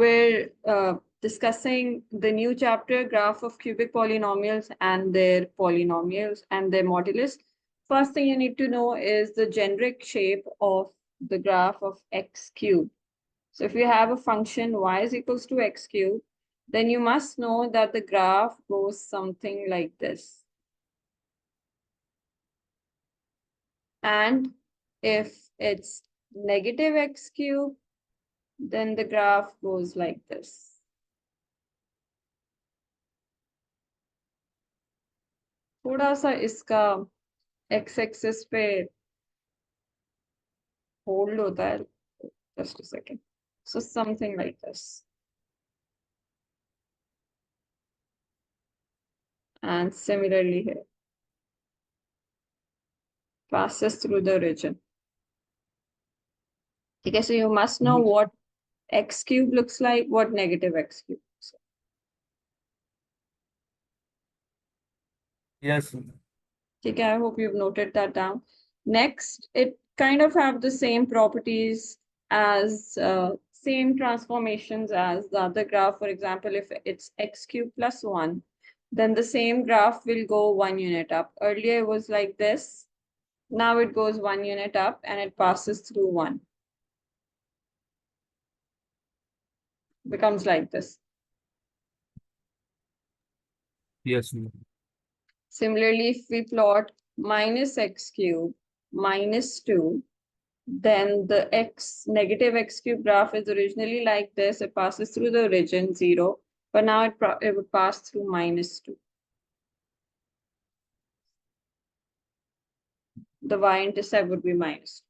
we're discussing the new chapter, graph of cubic polynomials and their modulus. First thing you need to know is the generic shape of the graph of x cubed. So if you have a function y is equals to x cubed, then you must know that the graph goes something like this. And if it's negative x cubed, then the graph goes like this. थोड़ा सा इसका x axis पे hold होता है. Just a second. So something like this. And similarly here. Passes through the region. Okay, so you must know what x cube looks like, what negative x cube looks like. Yes. Okay, I hope you've noted that down. Next, it kind of have the same properties as same transformations as the other graph. For example, if it's x cubed plus 1, then the same graph will go 1 unit up. Earlier it was like this. Now it goes 1 unit up and it passes through 1. Becomes like this. Yes. Similarly, if we plot minus x cubed minus 2, then the negative x cube graph is originally like this. It passes through the region 0, but now it would pass through minus 2. The y-intercept would be minus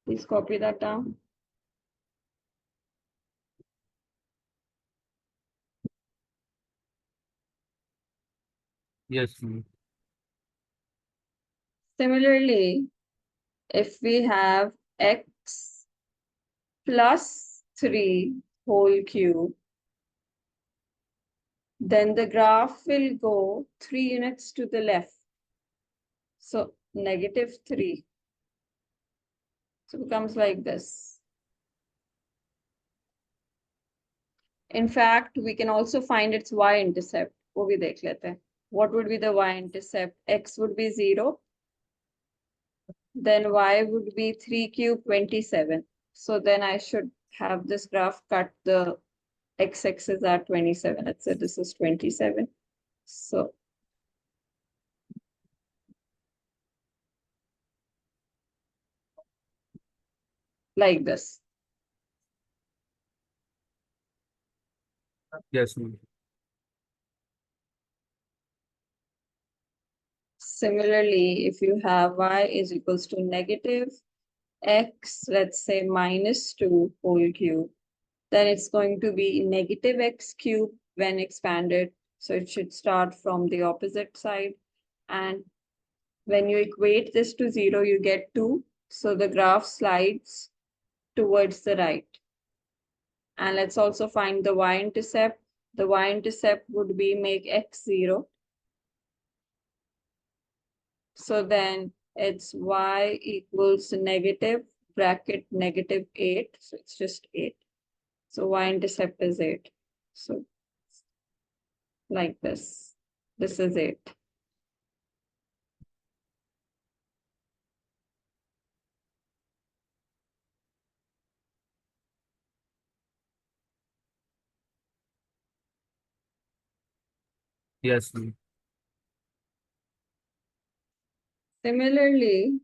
2. Please copy that down. Yes. Similarly, if we have x plus 3 whole cube, then the graph will go 3 units to the left. So negative 3. So it becomes like this. In fact, we can also find its y-intercept. वो भी देख लेते हैं. What would be the y-intercept? X would be 0. Then y would be 3 cube 27. So then I should have this graph cut the x-axis at 27. Let's say this is 27. So like this. Yes. Similarly, if you have y is equals to negative x, let's say minus 2 whole cube, then it's going to be negative x cube when expanded. So it should start from the opposite side. And when you equate this to 0, you get 2. So the graph slides towards the right. And let's also find the y-intercept. The y-intercept would be make x 0. So then it's y equals negative bracket negative 8. So it's just 8. So y-intercept is 8. So like this. This is 8. Yes. Similarly,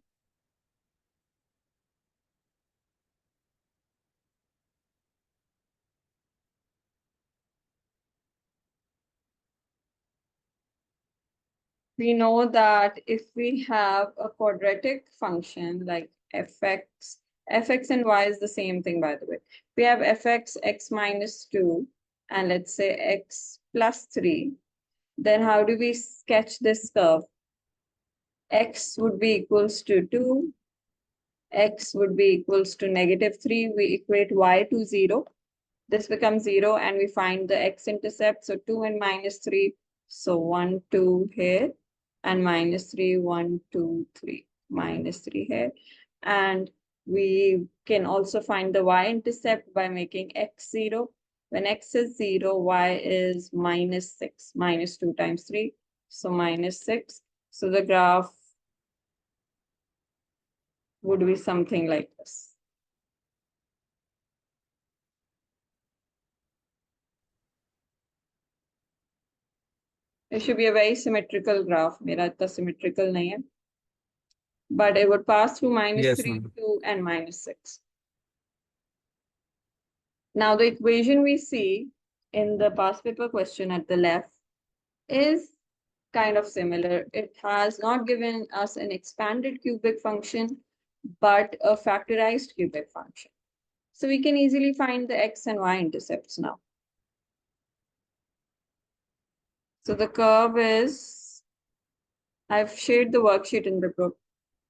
we know that if we have a quadratic function like fx and y is the same thing, by the way. We have fx x minus 2 and let's say x plus 3. Then how do we sketch this curve? X would be equals to 2. X would be equals to negative 3. We equate y to 0. This becomes 0 and we find the x-intercept. So 2 and minus 3. So 1, 2 here and minus 3, 1, 2, 3, minus 3 here. And we can also find the y-intercept by making x 0. When x is 0, y is minus 6, minus 2 times 3, so minus 6. So the graph would be something like this. It should be a very symmetrical graph. Mera itna symmetrical nahi hai. But it would pass through minus Yes, 3, ma'am. 2, and minus 6. Now the equation we see in the past paper question at the left is kind of similar. It has not given us an expanded cubic function, but a factorized cubic function. So we can easily find the x and y intercepts now. So the curve is, I've shared the worksheet in the group.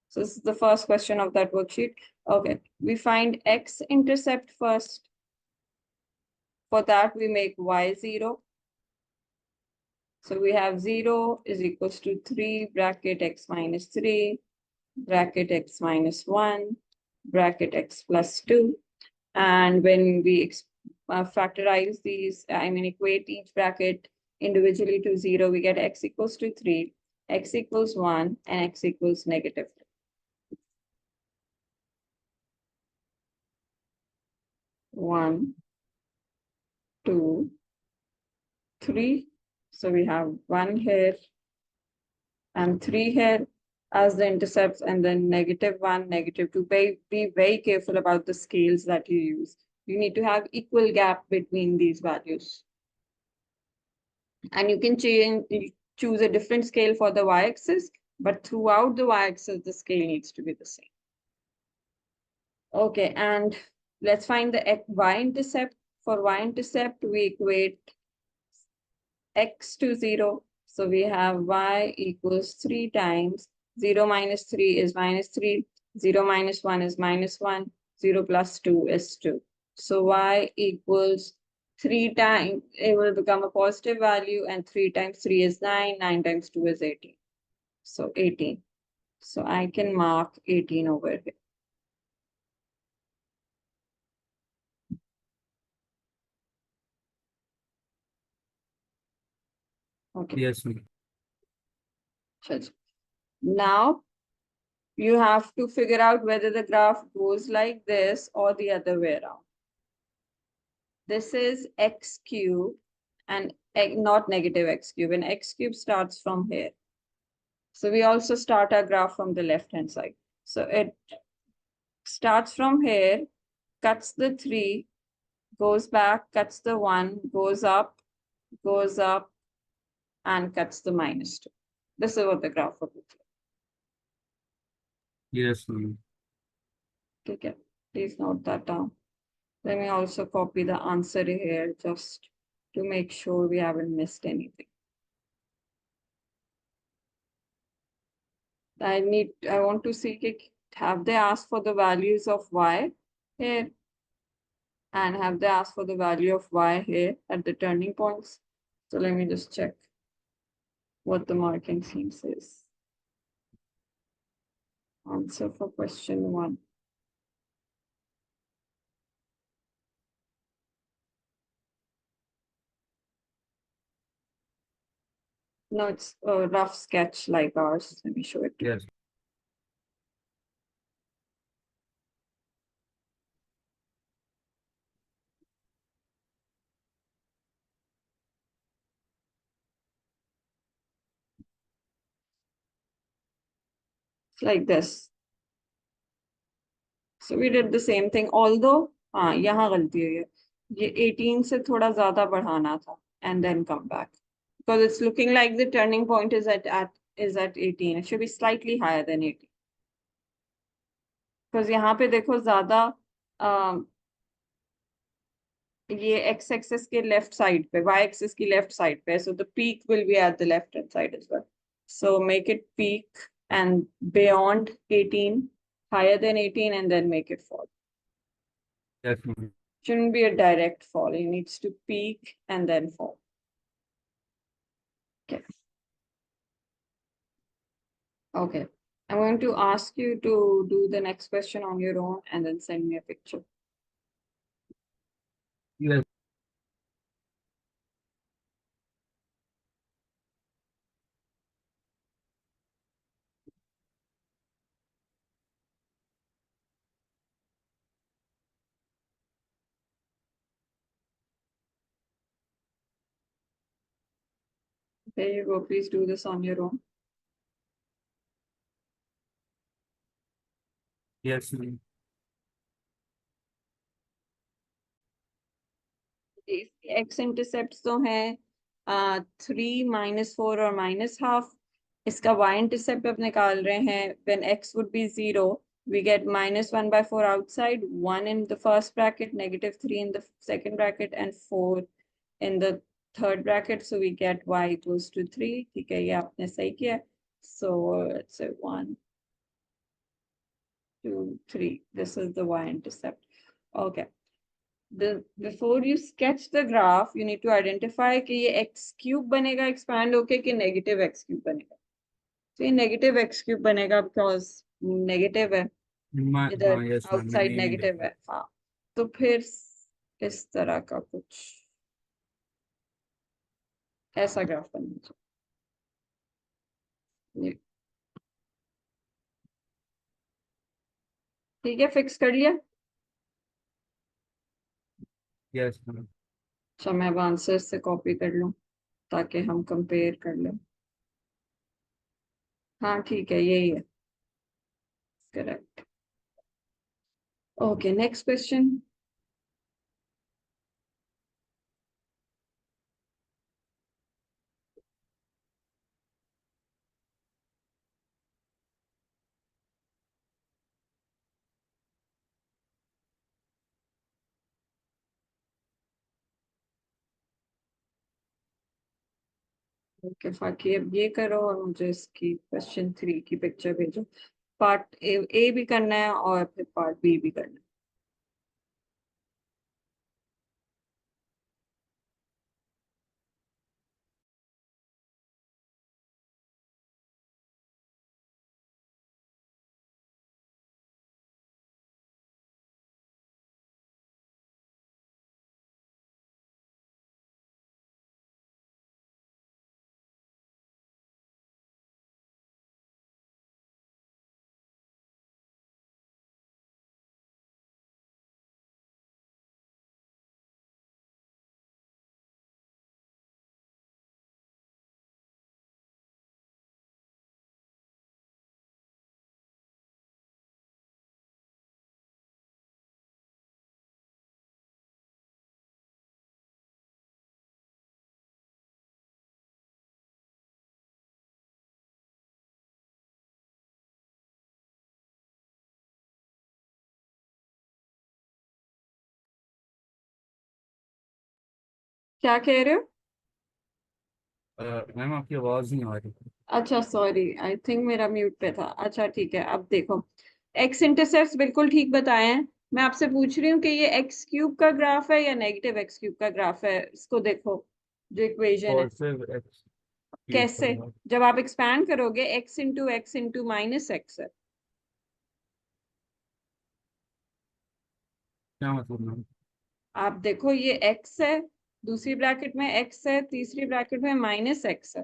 So this is the first question of that worksheet. Okay, we find x-intercept first. For that, we make y 0. So we have 0 is equals to 3 bracket x minus 3 bracket x minus 1 bracket x plus 2. And when we factorize these, I mean, equate each bracket individually to 0, we get x equals to 3, x equals 1, and x equals negative 2. 1, 2, 3. So we have 1 here and 3 here as the intercepts, and then -1, -2. Be very careful about the scales that you use. You need to have equal gap between these values. And you can choose a different scale for the y-axis, but throughout the y-axis, the scale needs to be the same. Okay, and let's find the y-intercept. For y-intercept, we equate x to 0. So we have y equals 3 times 0 minus 3 is minus 3, 0 minus 1 is minus 1, 0 plus 2 is 2. So y equals 3 times, it will become a positive value, and 3 times 3 is 9, 9 times 2 is 18. So 18. So I can mark 18 over here. Okay. Yes, ma'am. Now you have to figure out whether the graph goes like this or the other way around. This is x cube and not negative x cube, and x cube starts from here. So we also start our graph from the left hand side. So it starts from here, cuts the 3, goes back, cuts the 1, goes up, and cuts the -2. This is what the graph would look like. Yes, ma'am. Okay, please note that down. Let me also copy the answer here just to make sure we haven't missed anything. I want to see, have they asked for the values of y here? And have they asked for the value of y here at the turning points? So let me just check what the marking scheme says. Answer for question 1. No, it's a rough sketch like ours. Let me show it to you. Yes. It's like this. So we did the same thing, although हाँ यहाँ गलती हुई है, ये 18 से थोड़ा ज्यादा बढ़ाना था and then come back, because it's looking like the turning point is at 18. It should be slightly higher than 18. Because यहाँ पे देखो ज्यादा ये x axis के left side पे, y axis की left side पे, so the peak will be at the left hand side as well. So make it peak and beyond 18, higher than 18, and then make it fall. Yes, ma'am. Shouldn't be a direct fall. It needs to peak and then fall. Okay. Okay. I'm going to ask you to do the next question on your own and then send me a picture. Yes. There you go. Please do this on your own. Yes, ma'am. X intercept तो है 3 - 4 और -12. इसका y intercept अब निकाल रहे हैं. when x would be 0 we get -1/4 outside, 1 in the first bracket, -3 in the second bracket and 4 in the third bracket, so we get y equals to 3. ठीक है, ये आपने सही किया. So let's say 1 2 3, this is the y intercept. Okay. Before you sketch the graph, you need to identify कि ये x cube बनेगा expand होके कि negative x cube बनेगा. तो ये negative x cube बनेगा because negative है इधर, हाँ, यस मैम, मैंने outside ये नहीं negative देखा। है. हाँ, तो फिर इस तरह का कुछ ऐसा ग्राफ बनना चाहिए. ठीक है, फिक्स कर लिया. Yes ma'am. अच्छा, मैं अब आंसर से कॉपी कर लूँ ताकि हम कंपेयर कर लें. हाँ ठीक है, यही है. Correct. Okay, next question. Okay फाकी, अब ये करो और मुझे इसकी क्वेश्चन 3 की पिक्चर भेजो. पार्ट ए भी करना है और फिर पार्ट बी भी करना है. क्या कह रहे हो? मैम आपकी आवाज नहीं आ रही। अच्छा सॉरी, आई थिंक मेरा म्यूट पे था. अच्छा ठीक है, अब देखो. एक्स इंटरसेप्ट बिल्कुल ठीक बताए हैं. मैं आपसे पूछ रही हूँ कि ये एक्स क्यूब का ग्राफ है या नेगेटिव एक्स क्यूब का ग्राफ है. इसको देखो, जो इक्वेशन है. पॉजिटिव एक्स क्यूब कैसे? का। जब आप एक्सपैंड करोगे x माइनस एक्स है. क्या मतलब मैम? आप देखो, ये x है, दूसरी ब्रैकेट में x है, तीसरी ब्रैकेट में -x है.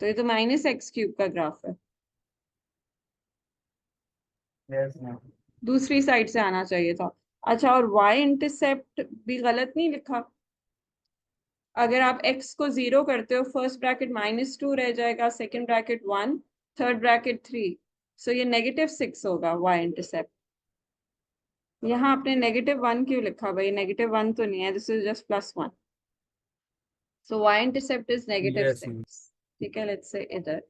तो ये तो -x³ का ग्राफ है. Yes ma'am. दूसरी साइड से आना चाहिए था. अच्छा, और y इंटरसेप्ट भी गलत नहीं लिखा. अगर आप x को 0 करते हो, फर्स्ट ब्रैकेट -2 रह जाएगा, सेकंड ब्रैकेट 1, थर्ड ब्रैकेट 3. सो ये -6 होगा y इंटरसेप्ट. यहाँ आपने -1 क्यों लिखा भाई? -1 तो नहीं है, this is just +1. So y intercept is yes ma'am. -6. ठीक है, लेट्स से इधर.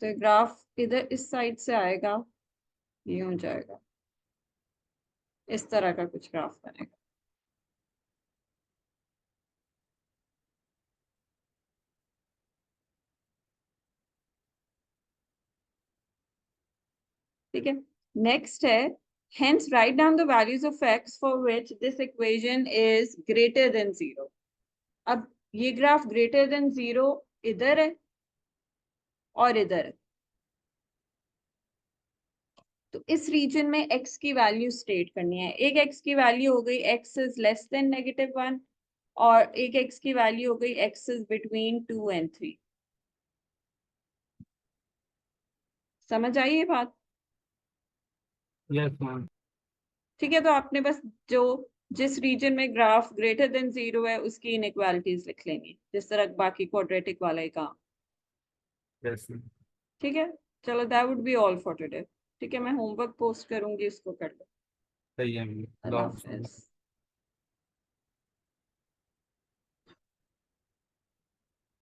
तो ग्राफ इधर इस साइड से आएगा, ये हो जाएगा, इस तरह का कुछ ग्राफ बनेगा. ठीक है, नेक्स्ट है. Hence write down the values of x for which this equation is greater than 0. अब ये ग्राफ ग्रेटर देन 0 इधर है और इधर है. तो इस रीजन में x की वैल्यू स्टेट करनी है। एक x की वैल्यू हो गई x इज लेस देन -1 और एक x की वैल्यू हो गई x इज बिटवीन 2 and 3। समझ आई ये बात? Yes ma'am. ठीक है, तो आपने बस जो जिस रीजन में ग्राफ ग्रेटर देन 0 है उसकी इनइक्वालिटीज लिख लेंगी, जिस तरह बाकी क्वाड्रेटिक वाला ही काम। Yes ma'am. ठीक है, चलो that would be all for today. ठीक है, मैं होमवर्क पोस्ट करूंगी, इसको कर लो। सही है मैम। अल्लाह हाफिज।